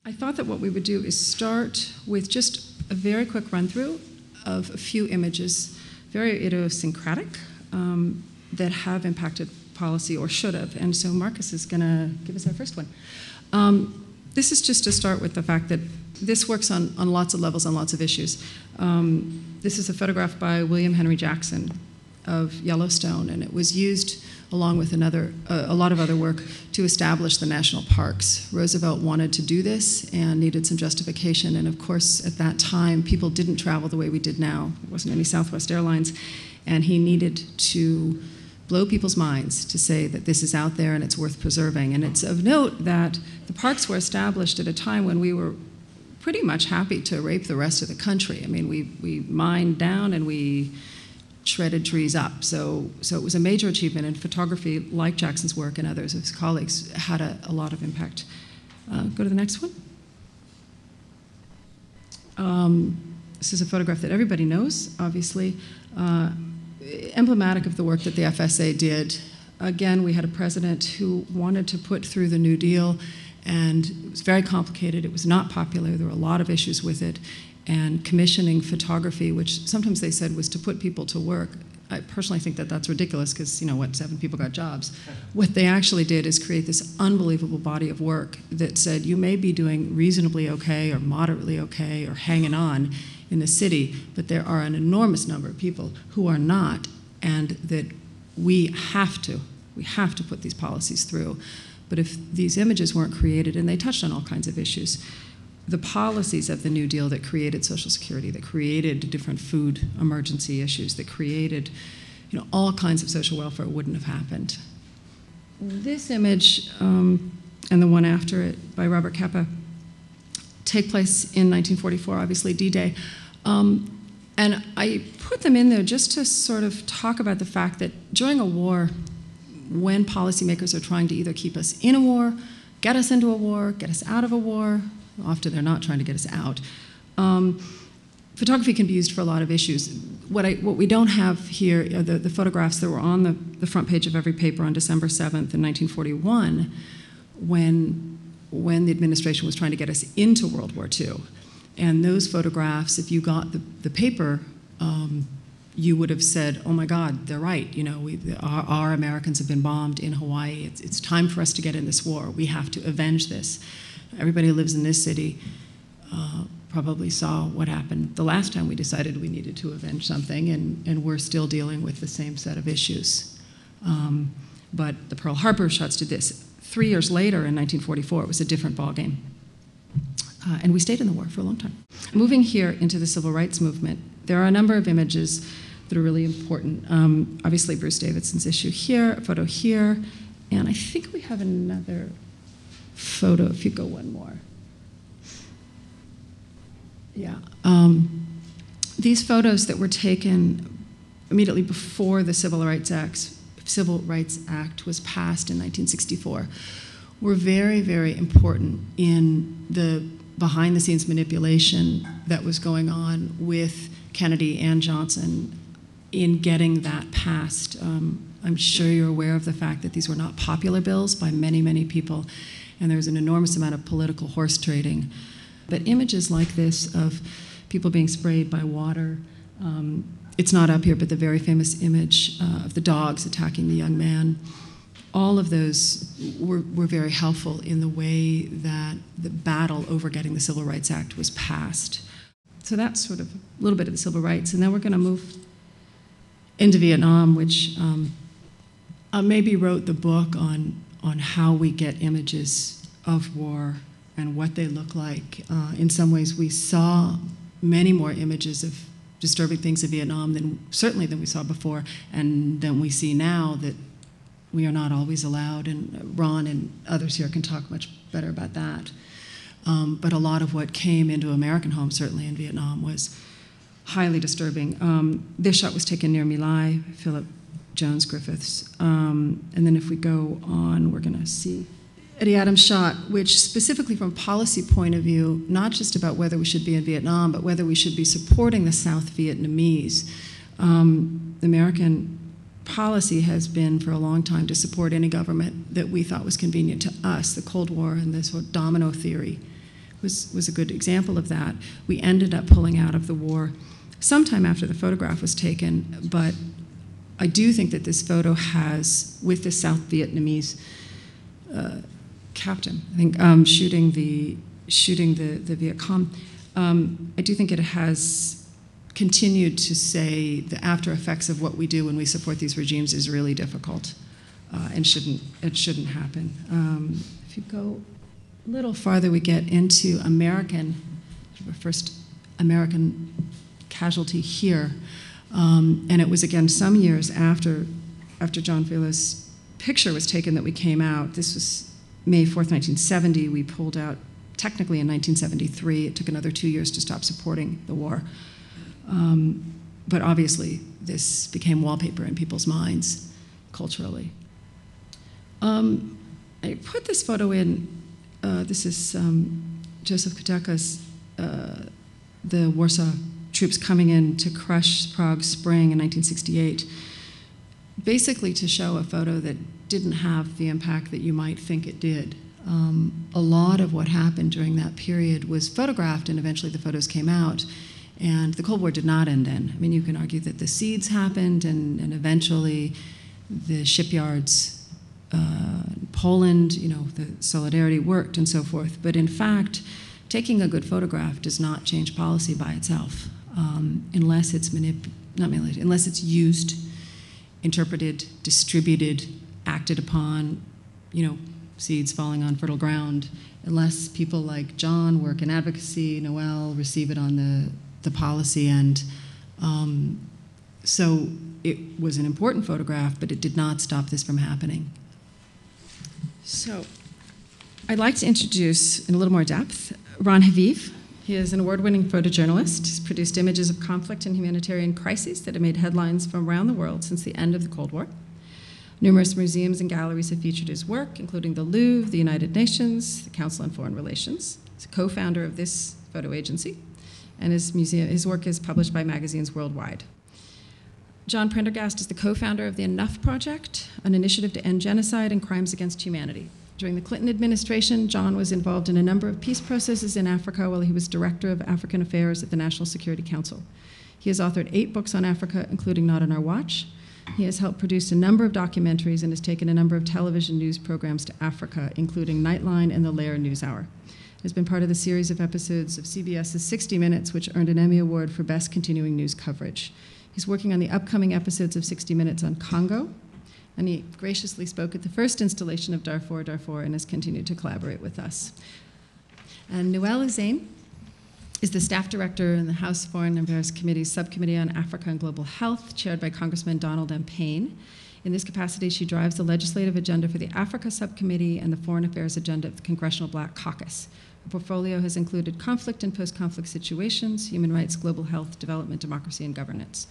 I thought that what we would do is start with just a very quick run-through of a few images, very idiosyncratic, that have impacted policy or should have. And so Marcus is going to give us our first one. This is just to start with the fact that this works on lots of levels, on lots of issues. This is a photograph by William Henry Jackson of Yellowstone, and it was used along with a lot of other work to establish the national parks. Roosevelt wanted to do this and needed some justification, and of course at that time people didn't travel the way we did now. There wasn't any Southwest Airlines, and he needed to blow people's minds to say that this is out there and it's worth preserving. And it's of note that the parks were established at a time when we were pretty much happy to rape the rest of the country. I mean, we mined down and we shredded trees up. So it was a major achievement, and photography, like Jackson's work and others of his colleagues, had a lot of impact. Go to the next one. This is a photograph that everybody knows, obviously, emblematic of the work that the FSA did. Again, we had a president who wanted to put through the New Deal, and it was very complicated. It was not popular. There were a lot of issues with it. And commissioning photography, which sometimes they said was to put people to work. I personally think that that's ridiculous because, 7 people got jobs. What they actually did is create this unbelievable body of work that said you may be doing reasonably okay or moderately okay or hanging on in the city, but there are an enormous number of people who are not, and that we have to put these policies through. But if these images weren't created, and they touched on all kinds of issues, the policies of the New Deal that created Social Security, that created different food emergency issues, that created all kinds of social welfare wouldn't have happened. This image and the one after it by Robert Capa take place in 1944, obviously D-Day. And I put them in there just to sort of talk about the fact that during a war, when policymakers are trying to either keep us in a war, get us into a war, get us out of a war, often they're not trying to get us out. Photography can be used for a lot of issues. What we don't have here are the photographs that were on the front page of every paper on December 7th in 1941 when the administration was trying to get us into World War II. And those photographs, if you got the paper, you would have said, oh my God, they're right. Our Americans have been bombed in Hawaii. It's time for us to get in this war. We have to avenge this. Everybody who lives in this city probably saw what happened the last time we decided we needed to avenge something, and we're still dealing with the same set of issues. But the Pearl Harbor shots did this. 3 years later, in 1944, it was a different ballgame. And we stayed in the war for a long time. Moving here into the civil rights movement, there are a number of images that are really important. Obviously, Bruce Davidson's issue here, a photo here, and I think we have another photo, if you go one more. Yeah. These photos that were taken immediately before the Civil Rights Act was passed in 1964 were very, very important in the behind-the-scenes manipulation that was going on with Kennedy and Johnson in getting that passed. I'm sure you're aware of the fact that these were not popular bills by many, many people, and there was an enormous amount of political horse trading. But images like this of people being sprayed by water, it's not up here, but the very famous image of the dogs attacking the young man, all of those were very helpful in the way that the battle over getting the Civil Rights Act was passed. So that's sort of a little bit of the civil rights. And then we're going to move into Vietnam, which maybe wrote the book on how we get images of war and what they look like. In some ways, we saw many more images of disturbing things in Vietnam certainly than we saw before, and than we see now that we are not always allowed, and Ron and others here can talk much better about that. But a lot of what came into American homes, certainly in Vietnam, was highly disturbing. This shot was taken near My Lai, Philip Jones Griffiths. And then if we go on, we're going to see Eddie Adams' shot, which specifically from a policy point of view, not just about whether we should be in Vietnam, but whether we should be supporting the South Vietnamese. American policy has been for a long time to support any government that we thought was convenient to us. The Cold War and this sort of domino theory was a good example of that. We ended up pulling out of the war sometime after the photograph was taken, but I do think that this photo has, with the South Vietnamese captain, I think, shooting the Viet Cong, I do think it has continued to say the after effects of what we do when we support these regimes is really difficult and shouldn't happen. If you go a little farther, we get into first American casualty here. And it was, again, some years after John Filo's picture was taken that we came out. This was May 4th, 1970. We pulled out technically in 1973. It took another 2 years to stop supporting the war. But obviously, this became wallpaper in people's minds culturally. I put this photo in. This is Joseph Kuteka's, the Warsaw troops coming in to crush Prague Spring in 1968, basically to show a photo that didn't have the impact that you might think it did. A lot of what happened during that period was photographed, and eventually the photos came out, and the Cold War did not end then. I mean, you can argue that the seeds happened, and eventually the shipyards, Poland, the solidarity worked and so forth, but in fact, taking a good photograph does not change policy by itself. Unless it's unless it's used, interpreted, distributed, acted upon, seeds falling on fertile ground, unless people like John work in advocacy, Noelle receive it on the policy end. So it was an important photograph, but it did not stop this from happening. So I'd like to introduce, in a little more depth, Ron Haviv. He is an award-winning photojournalist. He's produced images of conflict and humanitarian crises that have made headlines from around the world since the end of the Cold War. Numerous museums and galleries have featured his work, including the Louvre, the United Nations, the Council on Foreign Relations. He's a co-founder of this photo agency, and his work is published by magazines worldwide. John Prendergast is the co-founder of the Enough Project, an initiative to end genocide and crimes against humanity. During the Clinton administration, John was involved in a number of peace processes in Africa while he was Director of African Affairs at the National Security Council. He has authored 8 books on Africa, including Not on Our Watch. He has helped produce a number of documentaries and has taken a number of television news programs to Africa, including Nightline and the Lair NewsHour. He has been part of the series of episodes of CBS's 60 Minutes, which earned an Emmy Award for Best Continuing News Coverage. He's working on the upcoming episodes of 60 Minutes on Congo, and he graciously spoke at the first installation of Darfur and has continued to collaborate with us. And Noelle LuSane is the staff director in the House Foreign Affairs Committee's Subcommittee on Africa and Global Health, chaired by Congressman Donald M. Payne. In this capacity, she drives the legislative agenda for the Africa Subcommittee and the Foreign Affairs agenda of the Congressional Black Caucus. Her portfolio has included conflict and post-conflict situations, human rights, global health, development, democracy, and governance.